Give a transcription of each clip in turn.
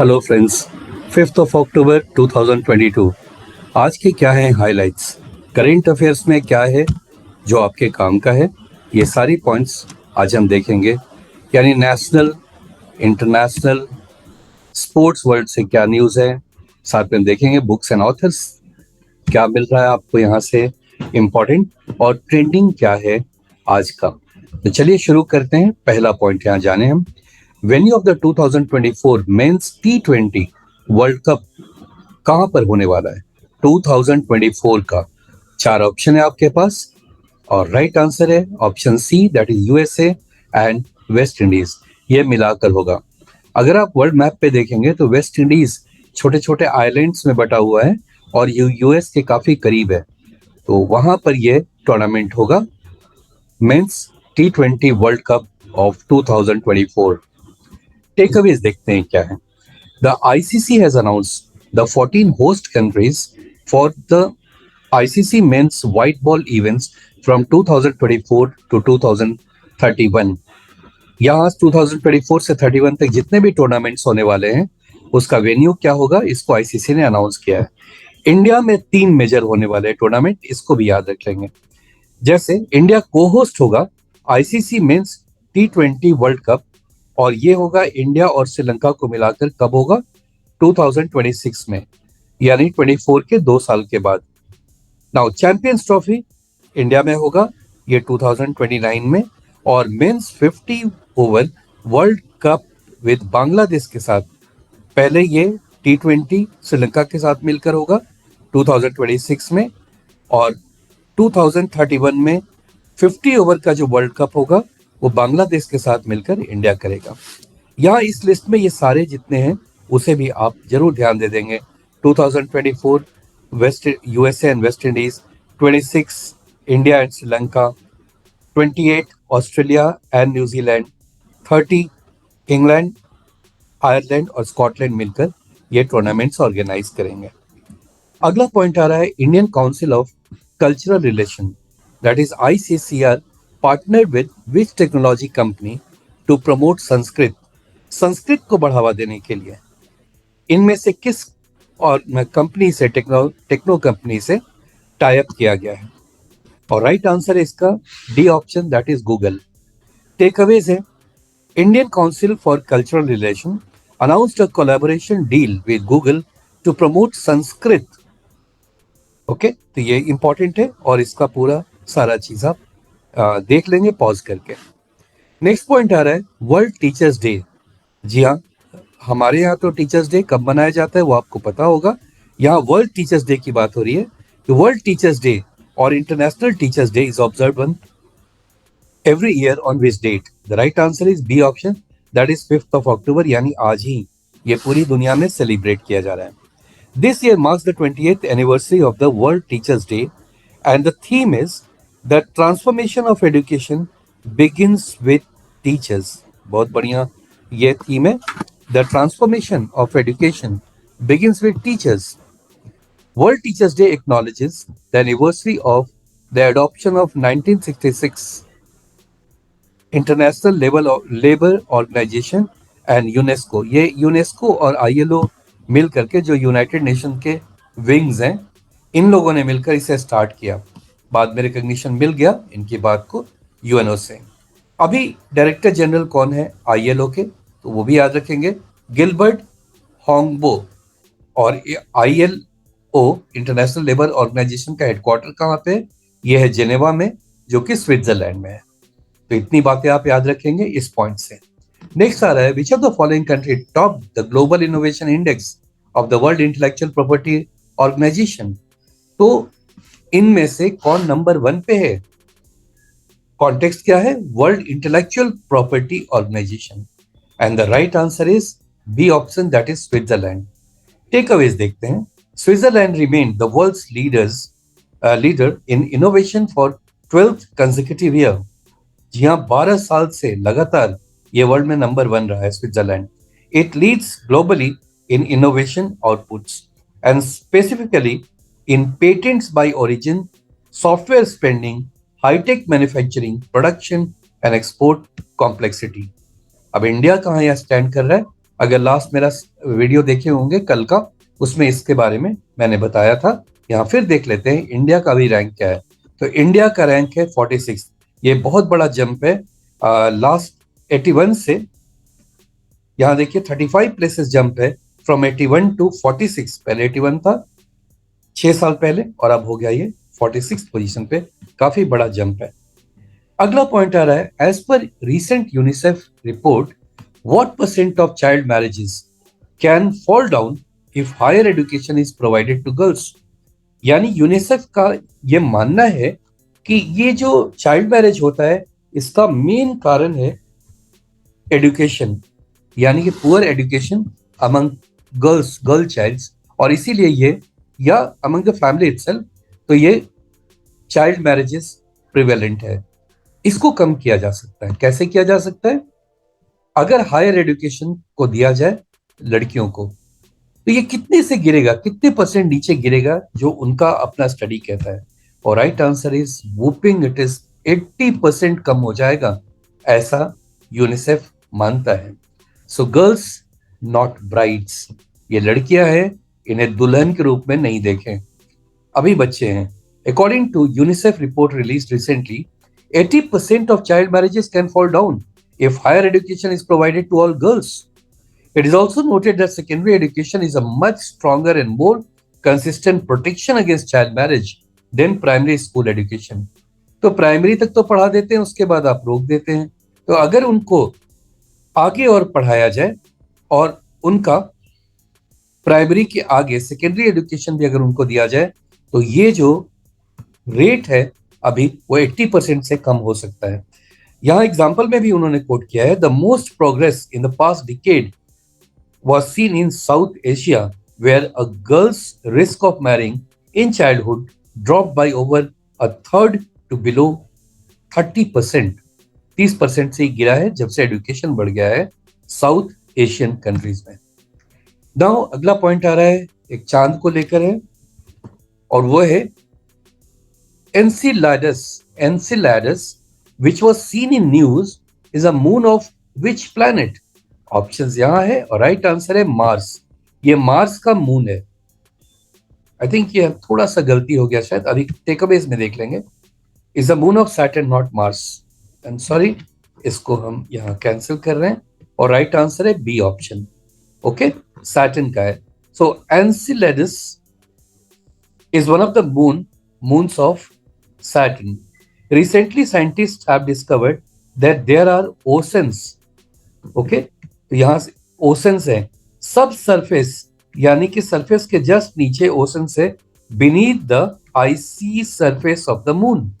Hello friends, 5 अक्टूबर 2022। आज के क्या हैं हाइलाइट्स? करेंट अफेयर्स में क्या है जो आपके काम का है, ये सारी पॉइंट्स आज हम देखेंगे। यानी नेशनल, इंटरनेशनल, स्पोर्ट्स वर्ल्ड से क्या न्यूज़ है, साथ में देखेंगे बुक्स एंड ऑथर्स क्या मिल रहा है आपको यहाँ से इम्पोर्टेंट, और ट्रेंडिंग क्या है आज का। तो चलिए शुरू करते हैं। पहला पॉइंट यहाँ जाने हम। Venue of the 2024 men's T20 world cup कहां पर होने वाला है 2024 का? चार ऑप्शन है आपके पास और राइट आंसर है option C, that is USA and West Indies. ये मिलाकर होगा। अगर आप वर्ल्ड मैप पे देखेंगे तो वेस्ट इंडीज छोटे छोटे आइलैंड्स में बटा हुआ है और यूएस के काफी करीब है, तो वहां पर ये टूर्नामेंट होगा, men's T20 world cup of 2024। Takeaways देखते हैं क्या है। The ICC has announced the 14 host countries for the ICC men's white ball events from 2024 to 2031। यहाँ 2024 से 31 तक जितने भी टूर्नामेंट्स होने वाले हैं उसका वेन्यू क्या होगा, इसको आईसीसी ने अनाउंस किया है। इंडिया में 3 मेजर होने वाले टूर्नामेंट, इसको भी याद रख लेंगे। जैसे इंडिया को होस्ट होगा ICC men's T20 world cup, और ये होगा इंडिया और श्रीलंका को मिलाकर कब होगा 2026 में, यानी 24 के 2 साल के बाद। नाउ चैंपियंस ट्रॉफी इंडिया में होगा ये 2029 में, और men's 50 over world cup with Bangladesh के साथ, पहले ये T20 श्रीलंका के साथ मिलकर होगा 2026 में, और 2031 में 50 ओवर का जो वर्ल्ड कप होगा वो बांग्लादेश के साथ मिलकर इंडिया करेगा। यहाँ इस लिस्ट में ये सारे जितने हैं उसे भी आप जरूर ध्यान दे देंगे। 2024 West USA and West Indies, 26 India and Sri Lanka, 28 Australia and New Zealand, 30 England, Ireland और स्कॉटलैंड मिलकर ये टूर्नामेंट्स ऑर्गेनाइज करेंगे। अगला पॉइंट आ रहा है Indian Council of Cultural Relation, that is ICCR, partner with which technology company to promote Sanskrit. Sanskrit को बढ़ावा देने के लिए इनमें से किस और कंपनी से, टेक्नो कंपनी से टाई अप किया गया है? और राइट आंसर है इसका D option, that is Google. Takeaways है, Indian council for cultural relation announced a collaboration deal with Google to promote Sanskrit. Okay, तो ये इंपॉर्टेंट है और इसका पूरा सारा चीज आप देख लेंगे पॉज करके। नेक्स्ट पॉइंट आ रहा है वर्ल्ड टीचर्स डे। जी हाँ, हमारे यहाँ तो टीचर्स डे कब मनाया जाता है वो आपको पता होगा। यहाँ वर्ल्ड टीचर्स डे की बात हो रही है। वर्ल्ड टीचर्स डे और international teachers day is observe every year on which date? The right answer is B option, that is 5 October, यानी आज ही ये पूरी दुनिया में सेलिब्रेट किया जा रहा है। This year marks the 20th anniversary of the World Teachers Day, and the theme is the transformation of education begins with teachers. बहुत बढ़िया ये थीम है, the transformation of education begins with teachers. World Teachers Day acknowledges the anniversary of the adoption of 1966 International Labour Organization and UNESCO. ये UNESCO और ILO मिल करके, जो United nation के विंग्स हैं, इन लोगों ने मिलकर इसे स्टार्ट किया। बाद में रिकग्निशन मिल गया इनकी बात को UNO से। अभी डायरेक्टर जनरल कौन है ILO के, तो वो भी याद रखेंगे, गिलबर्ट होंगबो। और ILO इंटरनेशनल लेबर ऑर्गेनाइजेशन का हेडक्वार्टर कहाँ पे है? ये है जेनेवा में, जो कि स्विट्जरलैंड में है। तो इतनी बातें आप याद रखेंगे इस पॉइंट से। नेक्स्ट आ रहा है which of the following country top the Global Innovation Index of the World intellectual property Organization? तो इनमें से कौन नंबर 1 पे है? कॉन्टेक्स्ट क्या है? World intellectual property organisation, and the right answer is B option, that is Switzerland. Takeaways देखते हैं। Switzerland remain the world's leader in innovation for 12th consecutive year. जी हाँ, 12 साल से लगातार ये वर्ल्ड में नंबर 1 रहा है Switzerland. It leads globally in innovation outputs and specifically in patents by origin, software spending, hightech manufacturing, production and export complexity. अब इंडिया कहाँ यहाँ स्टैंड कर रहा है अगर लास्ट मेरा वीडियो देखे होंगे कल का, उसमें इसके बारे में मैंने बताया था। यहाँ फिर देख लेते हैं इंडिया का भी रैंक क्या है। तो इंडिया का रैंक है 46। ये बहुत बड़ा जंप है लास्ट 81 से। यहाँ देखिए 35 प्लेसेस जंप है फ्रॉम 81 टू 46। पहले 81 था 6 साल पहले, और अब हो गया ये 46 पोजीशन पे। काफी बड़ा जंप है। अगला पॉइंट आ रहा है, as per recent UNICEF report, what percent of child marriages can fall down if higher education is provided to girls. यानी यूनिसेफ का ये मानना है कि ये जो चाइल्ड मैरिज होता है, इसका मेन कारण है एजुकेशन, यानी कि poor education among girl childs, और इसीलिए ये, या अमंग द फैमिली इटसेल्फ, तो ये चाइल्ड मैरिजेस प्रिवेलेंट है। इसको कम किया जा सकता है। कैसे किया जा सकता है? अगर हायर एजुकेशन को दिया जाए लड़कियों को, तो ये कितने से गिरेगा, कितने परसेंट नीचे गिरेगा जो उनका अपना स्टडी कहता है। और right answer is whooping, it is 80% कम हो जाएगा, ऐसा यूनिसेफ मानता है। सो गर्ल्स नॉट ब्राइड्स, ये लड़कियां हैं, इन्हें दुल्हन के रूप में नहीं देखें, अभी बच्चे हैं। According to UNICEF report release recently, 80% of child marriages can fall down if higher education is provided to all girls. It is also noted that secondary education is a much stronger and more consistent protection against child marriage than primary school education. तो primary तक तो पढ़ा देते हैं, उसके बाद आप रोक देते हैं। तो अगर उनको आगे और पढ़ाया जाए और उनका प्राइमरी के आगे सेकेंडरी एजुकेशन भी अगर उनको दिया जाए, तो ये जो रेट है अभी वो 80% से कम हो सकता है। यहां एग्जाम्पल में भी उन्होंने कोट किया है, the most progress in the past decade was seen in South Asia, where a girl's risk of marrying in childhood dropped by over a third to below 30%। 30% से गिरा है जब से एजुकेशन बढ़ गया है साउथ एशियन कंट्रीज में। Now अगला पॉइंट आ रहा है, एक चांद को लेकर है, और वो है Enceladus, which was seen in news, is a moon of which planet? Options यहां है, और राइट आंसर है मार्स। ये मार्स का मून है। आई थिंक ये थोड़ा सा गलती हो गया शायद, अभी टेकअवेज में देख लेंगे। Is a moon of Saturn, not Mars. I am sorry, इसको हम यहाँ कैंसिल कर रहे हैं, और राइट आंसर है बी ऑप्शन। ओके, सैटर्न का है। सो एनसिलेडस is one of the moons of Saturn. Recently, scientists have discovered that there are oceans. Okay, तो यहाँ से oceans है, सब surface, यानी कि surface के just नीचे oceans है, beneath the icy surface of the moon.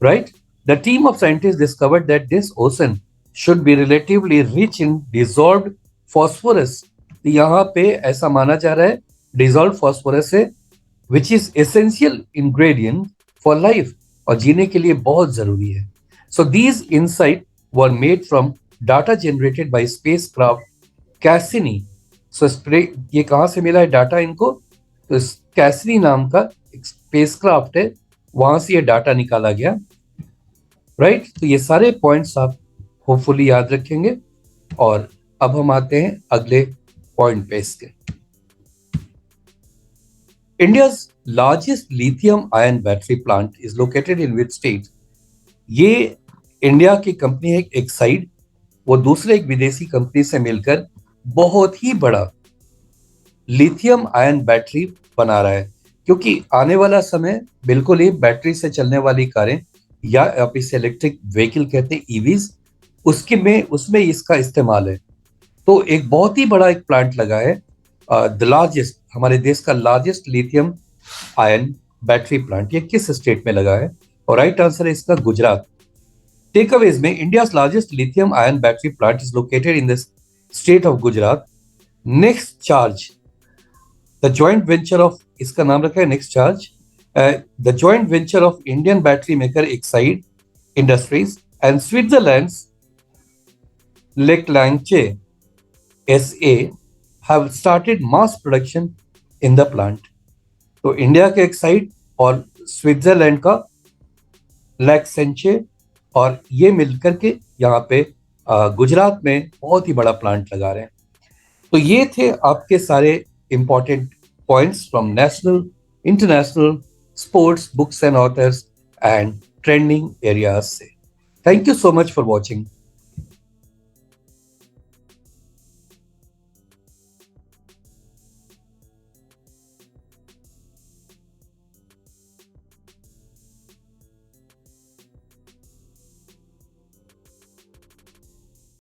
Right? The team of scientists discovered that this ocean should be relatively rich in dissolved phosphorus. तो यहाँ पे ऐसा माना जा रहा है dissolved phosphorus है, which is essential ingredient for life, और जीने के लिए बहुत जरूरी है। So these insights were made from data generated by spacecraft Cassini. So ये कहाँ से मिला है डाटा इनको? तो कैसिनी नाम का एक स्पेसक्राफ्ट है, वहां से ये डाटा निकाला गया। राइट? तो ये सारे पॉइंट्स आप होपफुली याद रखेंगे। और अब हम आते हैं अगले पॉइंट पे इसके। India's largest lithium-ion battery plant is located in which state? ये इंडिया की कंपनी है एक्साइड, वो दूसरे एक विदेशी कंपनी से मिलकर बहुत ही बड़ा लिथियम आयन बैटरी बना रहा है। क्योंकि आने वाला समय बिल्कुल ही बैटरी से चलने वाली कारें, या आप इसे इलेक्ट्रिक व्हीकल कहते हैं, ईवीज, उसमें इसका इस्तेमाल है। तो एक बहुत ही बड़ा एक प्लांट लगा है, द लार्जेस्ट, हमारे देश का largest lithium ion battery plant. ये किस स्टेट में लगा है? और राइट आंसर है इसका गुजरात। टेकअवेज में, India's largest lithium ion battery plant is located in the state of Gujarat. Next charge, the joint venture of, इसका नाम रखा है next charge, the joint venture of Indian battery maker Exide industries and Switzerland's Leclanche SA have started mass production in the plant. तो India के Exide और Switzerland का Leclanche, और ये मिलकर के यहाँ पे गुजरात में बहुत ही बड़ा प्लांट लगा रहे हैं। तो ये थे आपके सारे important points from national, international, sports, books and authors and trending areas से। Thank you so much for watching.